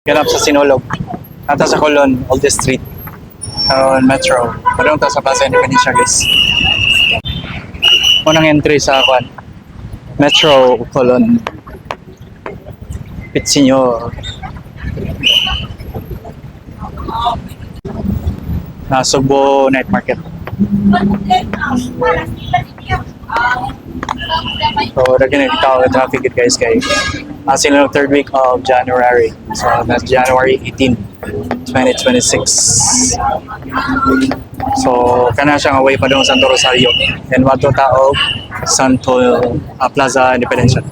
Ganap sa Sinulog. Nata sa Colon, oldest street. Metro. Parang ta sa Plaza Independencia, guys. Unang entry sa Kwan. Metro, Colon. Pitsinyo. Nasugbo Night Market. So, naging nagtao ng traffic it, guys, kay Sinulog third week of January. So, that's January 18, 2026. So, kana siyang away pa doon sa Santo Rosario. And wato tao, Santo Plaza Independencia.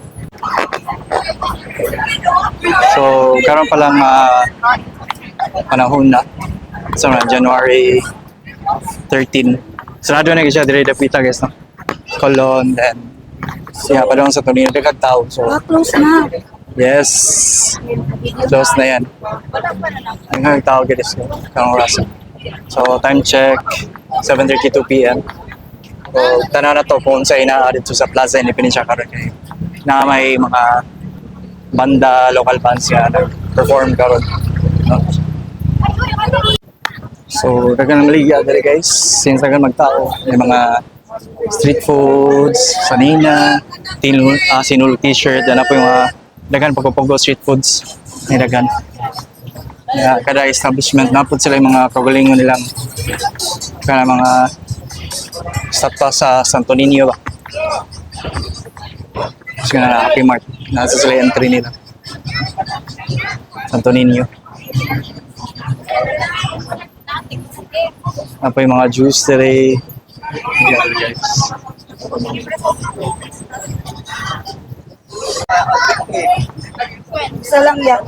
So, karon pa lang panahon na. So, January 13. Sarado na siya dire dapita, guys, no? Colon, then siya pa doon sa Tonino Dagag tao. So, Close na. yes. Close na yan. Ang tao, guys, kang oras. So, time check, 7:32 p.m. So, tanan na to kung sa ina dito sa Plaza Independencia karon kay na may mga banda, local bands nga nag-perform karon. No? So, dagan ng liga dali, guys. Since dagan magtao, may mga street foods, sanina, Sinulog t-shirt, yan na po yung mga dagan pagpapago street foods. May dagan. Yeah, kada establishment na po sila yung mga kagalingon nilang kada mga statwa sa Santo Niño ba. Kasi nga na Happy Mart. Nasa sila yung entry nila. Santo Niño. Ano po yung mga juice tray. Yeah, guys. Isa lang yan.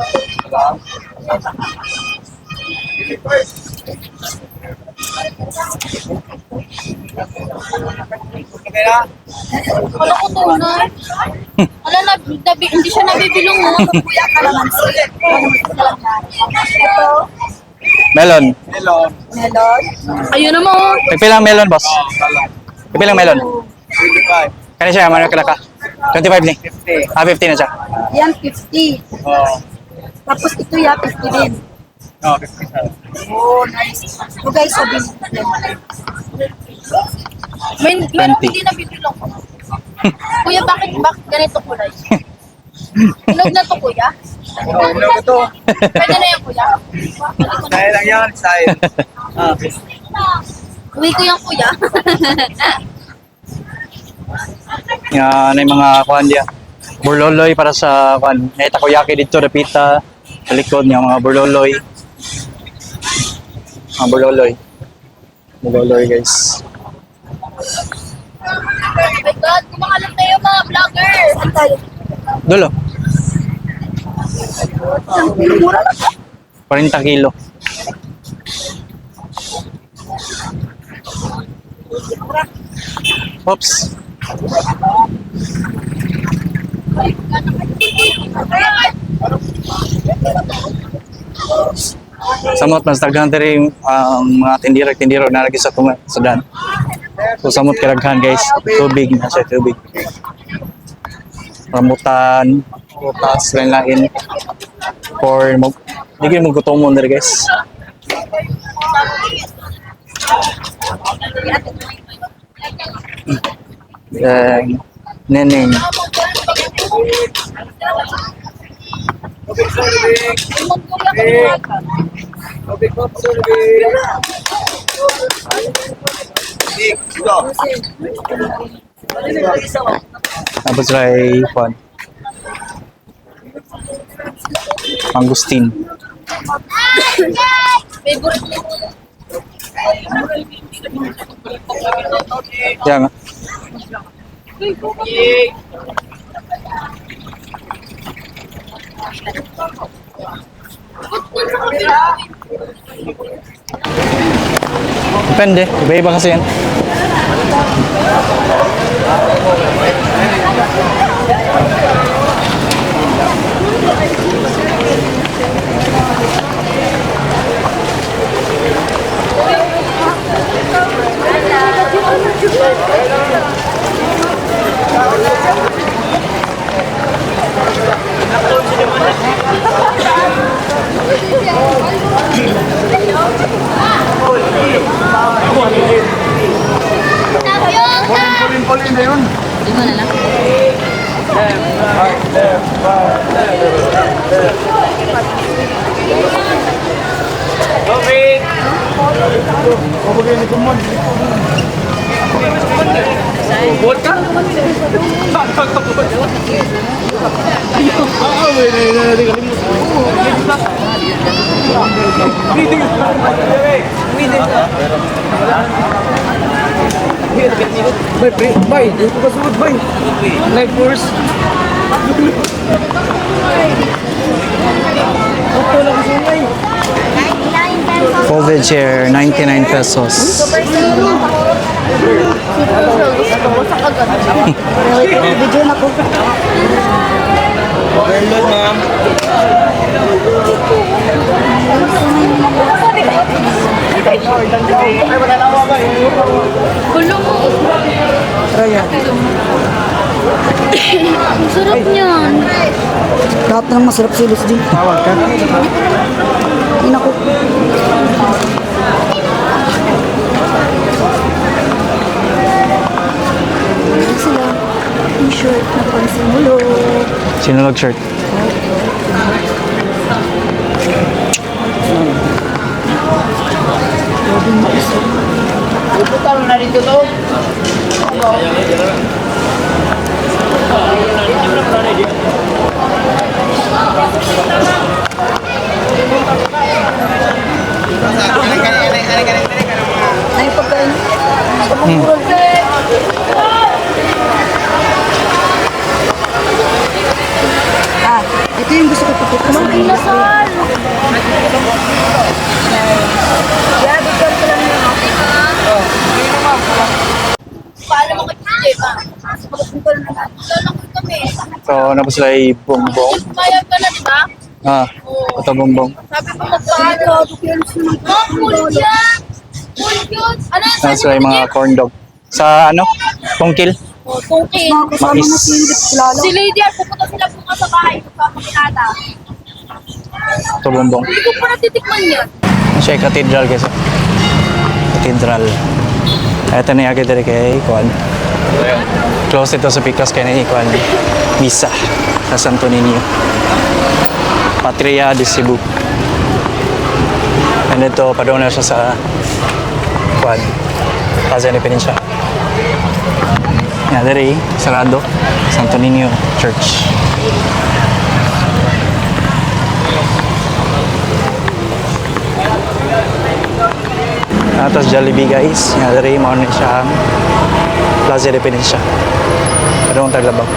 Wala ko tunay. Wala na, hindi siya nabibilong mo. Kuya ka naman. Ito, Melon. melon. Ayun na mo. Nagpilang melon, boss? Nagpilang melon? 25. Kaya siya, ano ka? 25 ni? 50. 50 na siya. Yan, 50. Oh. Tapos ito ya, 50 din. No, 50. Oh, nice. So guys, sabi Meron 20. hindi nabibilong ko. Kuya, bakit ganito kulay? Hinog na to, kuya? oh, ano ba ito? Pwede na yan, kuya? Dahil lang yan, style. Ah, Uwi ko yan, kuya. Yan ay mga kuan diya. Burloloy para sa kuan. May takoyaki dito dapita. Sa likod niya mga burloloy. Mga burloloy. Burloloy, guys. Oh my God, kumakalat na yung mga vlogger. saan tayo? Dulo. Mura lang. 40 kilo. Oops. Samot mas daghan diri ang mga tindira na lagi sa dan. So samot kadaghan, guys. Tubig na siya, tubig. Rambutan, putas, lain-lain. For hindi mo gutomon diri, guys. Then, neneng. Tapos ay kuan. Mangustin. Favorite mo. Kaya nga. Depende. Iba-iba kasi yan. Lima na lang. Bay, dito ka sugod, bay. Life force. Ito lang sungay. 99 pesos. Folded chair, 99 pesos. Super sale. Gusto ko sa agad. Video na ko. Overload, ma'am. Gulong mo. Try yan. Ang sarap niyan. Lahat ng masarap silos din. Tawag ka. Hindi na ko. Sila. T-shirt na pangsimulo. Sino nag-shirt? Putang na dito to. Ay, pagkain. Ah, ito yung gusto ko pakita sa inyo. Inasal. Paano mo kay DJ ba? Lalakot kami. So, napos sila ay bongbong. Bayag ka na, di ba? Ah, ito bongbong. Sabi ko magpaano. Oh, cool yan. Cool yun. Ano yung Tapos sila ay mga corn dog. Sa ano? Tungkil? Oh, tungkin. Kasama Mais. na si Ingrid Kilala. Si Lady Ar, pupunta sila bukas sa bahay. Magpapakinata. Ito bongbong. Hindi ko pa natitikman yan. Ano siya ay cathedral kasi. Cathedral. Ito na yung agad kay Kwan. Close ito sa Picos kay na Kwan. Misa sa Santo Niño. Patria de Cebu. And ito, padong na siya sa Kwan. Plaza de Peninsa. Yan, dari, sarado. Santo Niño Church. Atas Jollibee guys. Yan, dari, mauna siya ang Plaza de Peninsa. Padong Taglabaw.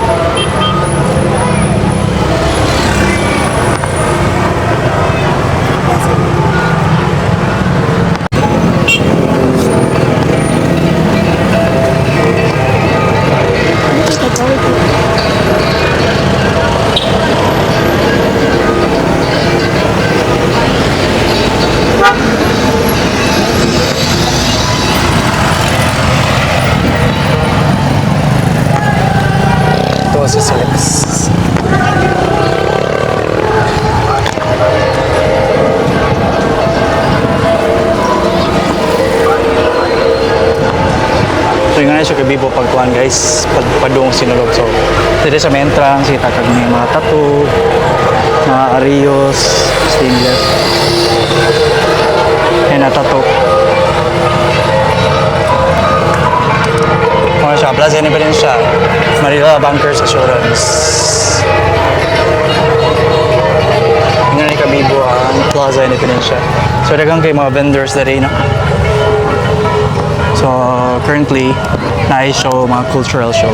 Ito si Celebs. So yung nga siya kabibo pagkuhan guys, padung sinulog. So dito sa may entrance, kita kag may mga tattoo, mga arios, stainless. Ayan na tattoo. Kung siya, Plaza ni Peninsa, Manila Bankers Assurance. Nga ni kabibo ang Plaza ni Peninsa. So dagang kay mga vendors na rin. So currently, na-show mga cultural show.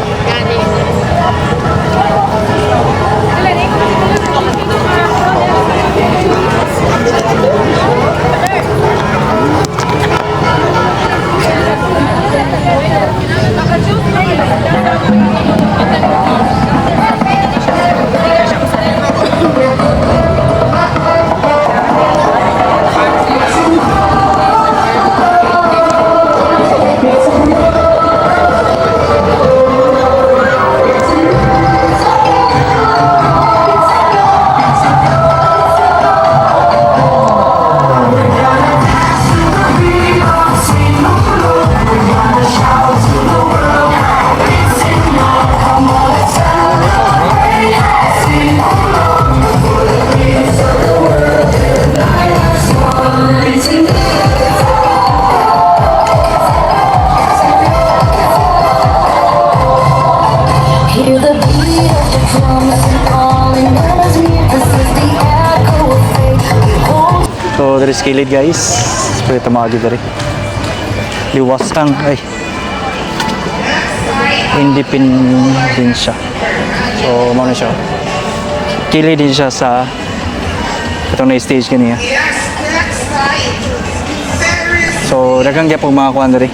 So, dari sa kilid guys. Pwede tamagi dari. Liwas lang. Ay. Independent din siya. So, ano siya. Kilid din siya sa itong na-stage kaniya. So, dagang gyapon mga kuan dari.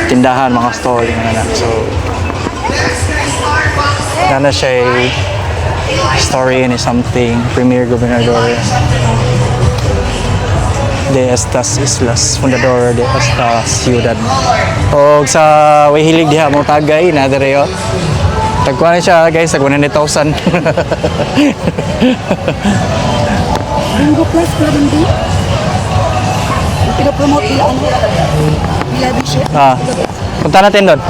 Tindahan, mga stall, mga na. So, na siya ay story ni something, Premier Gobernador de estas islas, Fundador de esta ciudad. O sa way hilig diha mo tagay na dire yo. Tagkuan siya guys, tag 100,000. Bingo Plus pala din. Pinapromote nila ano. Nila din siya. Punta natin doon.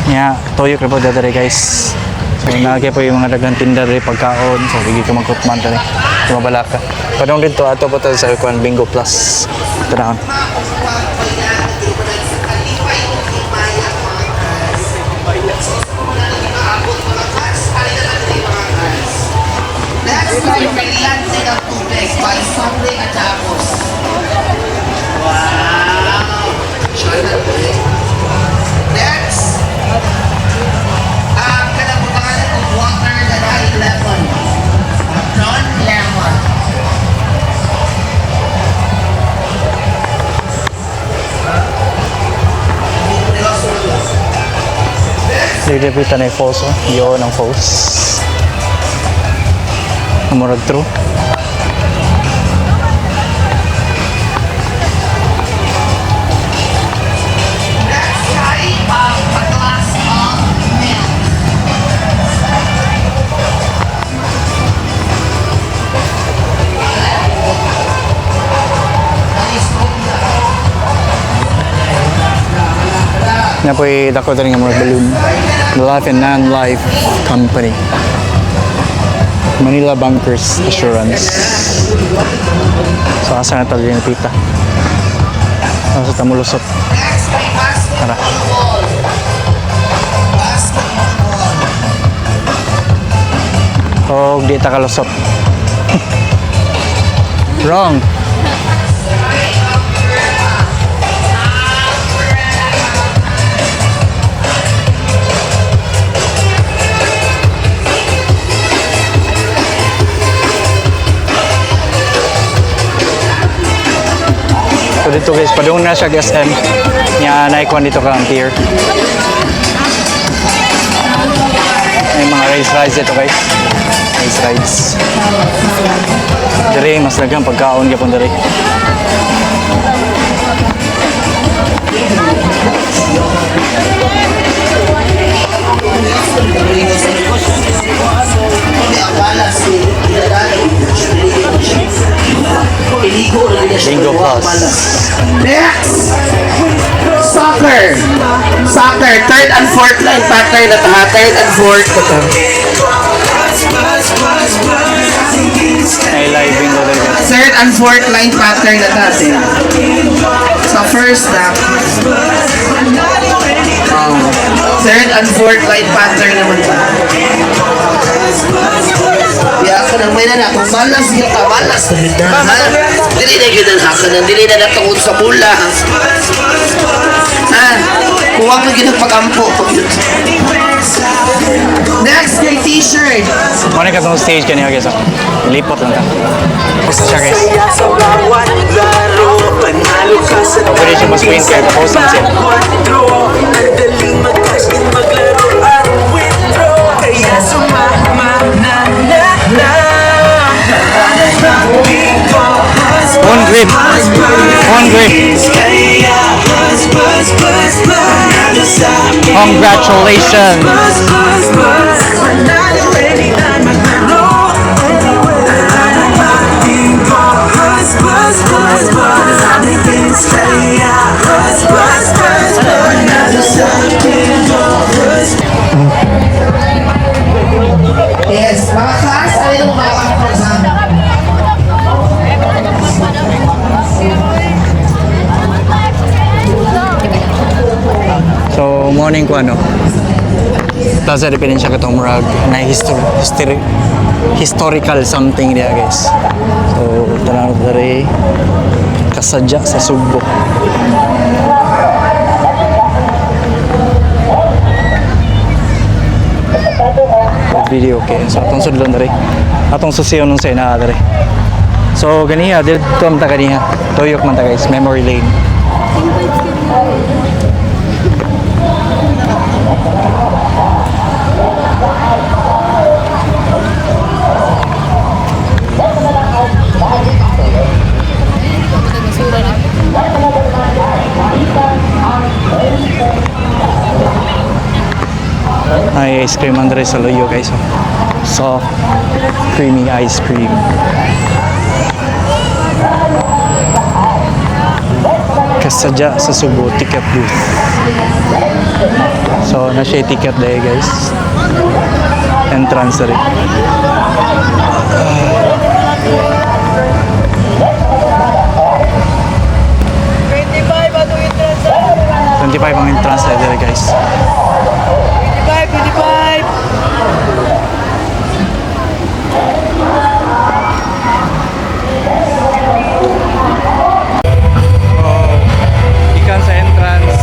Nya, toyo kripo dito guys. So, nagay po yung mga dagang tinda rin pagkaon. So, bigay ka magkutman rin. Tumabala ka. Padong dito, ato po ito sa Kuan Bingo Plus. Ito na. Yung kailangan ng tubig, by something at tapos. Wow! Next, ang kalabutan of water that I lemon. Non-lemon. Dito na yung falls. Yun ang falls. Murag true. Next ay a glass of milk. Yan po yung dako rin ng mga balloon. Life and Non-Life Company. Manila Bankers Assurance. So, asa na talaga yung pita. Sa tamulusot. Next ay Tara. basketball. Basketball. O, di ta kalusot. Wrong. So dito guys, padung na siya SM. Nya naikuan dito ka ang pier. May mga rides dito guys. Rides. Dire mas dagang pagkaon gyapon dire. Bingo Plus. Next! Soccer! Soccer, third and fourth line pattern na ta. Third and fourth na ta. Ay live bingo dire guys. Third and fourth line pattern na natin. Sa first na. Third and fourth line pattern naman ta. Ya ka nang may na kung malas yun ka, malas na yun na. Dili na yun ang haka dili na natungod sa mula. Ha? Kuha mo yun ang pagampo. Next, kay t-shirt. Ano ka sa stage kanina guys? Lipot lang ka. Post na siya guys. Sa bawat laro, panalo ka sa Pwede siya mas win kaya post lang siya. Ang daling mag-cash in, maglaro at withdraw. Kaya sumama na. One grip. One grip. Kaya buzz, buzz, buzz, panalo sa amin. Congratulations. Buzz, buzz, buzz, panalo anytime maglaro. Bingo, buzz, buzz, buzz, buzz, aming pins. Kaya buzz, buzz, buzz, panalo sa bingo, buzz. Yes, mga class, ano yung mga program? So, morning ko ano. Tapos sa depende siya katong murag na historical something niya guys. So, tanang dari kasadya sa Subo. Video okay. So, atong sudlon dari. Atong susiyon nung sa ina dari. So, ganiha, dito man ta ganiha. Tuyok man ta guys, memory lane. Ay, ice cream andre sa Loyo guys. Soft, creamy ice cream. Kasadya sa Subo ticket booth. So, na siya ticket dahil guys. Entrance na rin. 25 ang entrance na dahil guys. 25! Ikan sa entrance.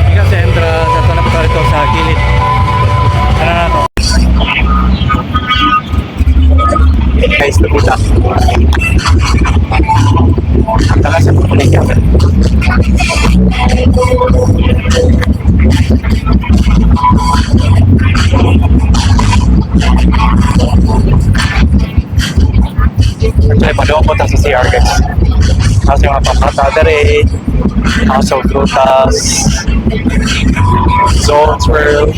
Ikan sa entrance. Ito na po ito sa gilid. Ano na to? Guys, nabuta. Ang talas sa pupulik yan. Actually, padoon po tayo sa CR guys. Kasi mga papata dari, House of Lotus, Zones World,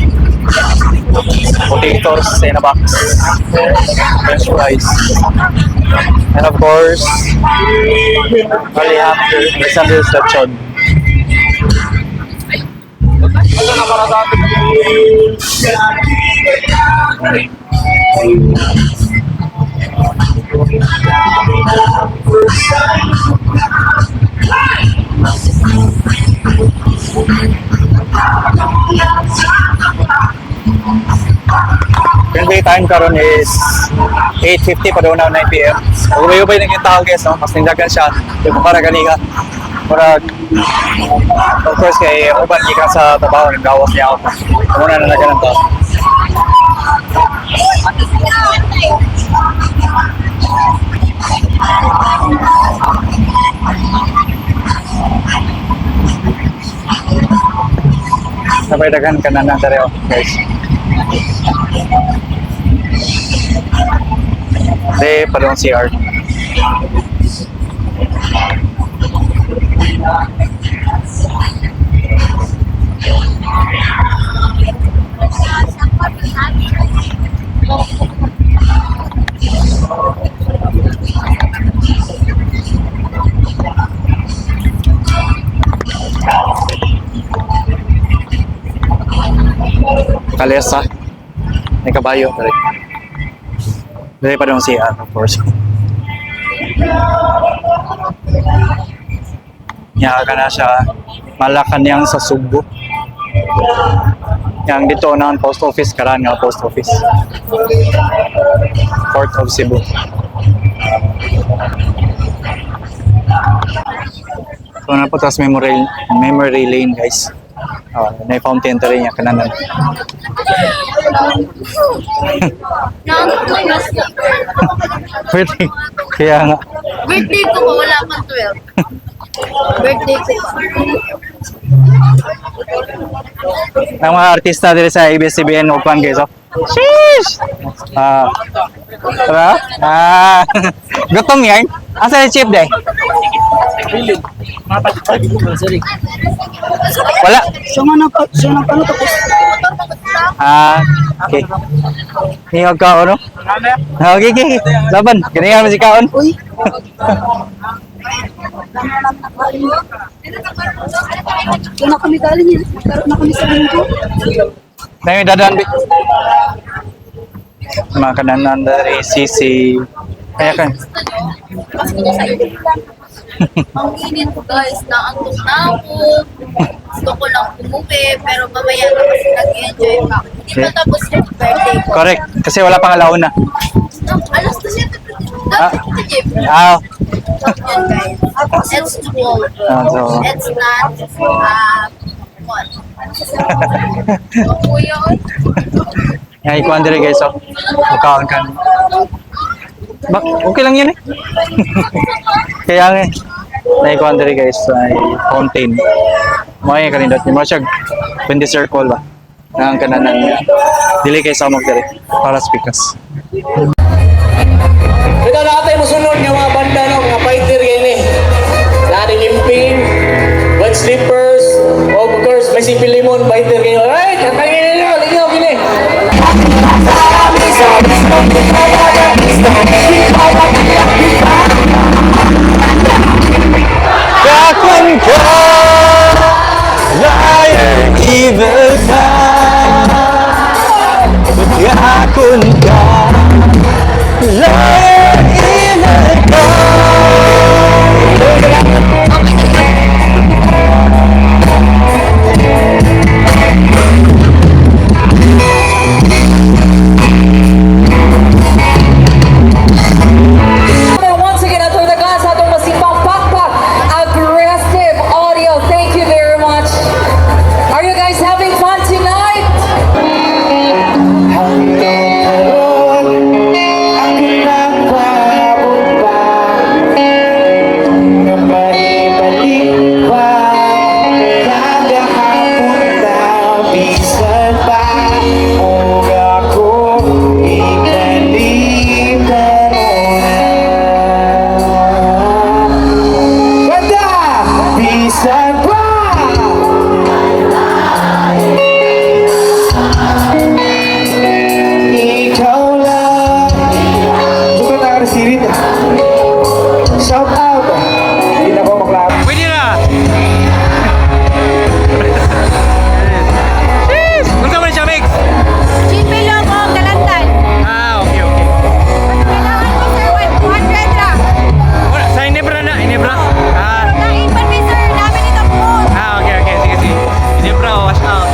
potatoes in a box, french fries, and of course, Alexander's Lechon. Currently time karon is 8:50 pa daw na 9 PM. Ubay-ubay na yung tao guys, no? Mas nindaghan siya. Yung para ganiga. Para of course kay uban gikan sa trabaho ng gawas niya ako. Muna na nagana to. Sabay daghan ka na dareo guys. De padong CR. Kalesa. May kabayo. Dali pa doon CR, of course. Yaga na siya. Malacanang sa Subo. Yang dito na ang post office, karan nga post office. Port of Cebu. So na po tas memory lane guys. Na fountain rin niya kananan. Naantok ko yung Pwede. Kaya nga. birthday ko pa, wala pang 12. Birthday ko pa. Ang mga artista dito sa ABS-CBN Upan guys. Oh. Sheesh! Tara? Gutom yan? Asa yung chip day? Wala. Siya nga pala tapos. Okay. Hingag ka no? Okay, okay. Laban. Ganyan mo si Kaon. Uy! Siya na kami galing yan. Nagkaroon na kami sa linggo. Dahil dadaan. Mga kananan dari sisi. Kaya kan. Ang init ko guys, naantok na ako. gusto ko lang umuwi, pero mamaya na kasi nag-enjoy pa ako. Hindi pa tapos yung birthday ko. Correct. Kasi wala pang alauna. Alas na siya. Ah. Dapat kita, Jeff. Ah, Yun, guys. It's cool. so- It's not, what? Kuya, yan, ikuhan dire guys, oh. Magkaon ka. Okay lang yun eh. Kaya nga eh. Naikuhan dire guys, ay fountain. Mga yung kanindot. Yung mga siya, 20 circle ba? Ang kananan niya. Dili kayo sa dire para speakers. Ito natin musunod ng mga banda no, mga fighter kayo ni. Dating Imping, Wet Slippers, of course, may si Pilimon, fighter kayo. Alright, kakainin nyo, lingaw gini. Kakon ka, liar, evil ka. Kakon ka, liar, evil ka. Once again, ato na ka sa atong masipang pakpak, aggressive audio. Thank you very much. Are you guys having fun tonight? Shout out! Hindi na po maklap. Pwede na! Kung saan mo siya, Mix? Chipe Lobo, Galantan. Ah, okay, okay. Kailangan ko, sir, 100 lang. Wala, sa Inebra na, Inebra. Ah, Naipan mi, sir, namin ito po. okay, okay. Sige, sige. Inebra, wash out.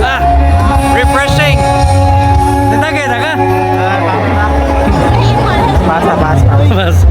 Ah, refreshing. Natagay, taga? Pasa, pasa. Pasa.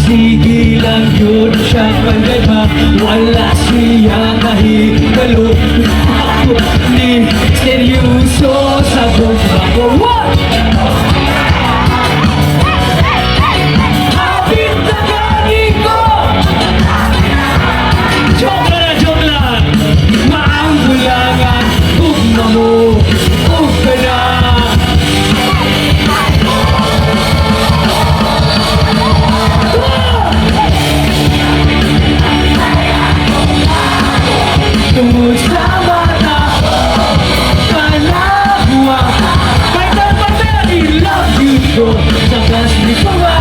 Sige lang yun siya pagkaiba. Wala siya kahigalo. Ako ni seryoso sa buka ko. Hapit na gani ko. Joke lang. Maanggulangan. Ugma mo. Ugma na. Tungod sa mata, panahua. Patal-patal, I love you, bro. Sa gas ni Papa.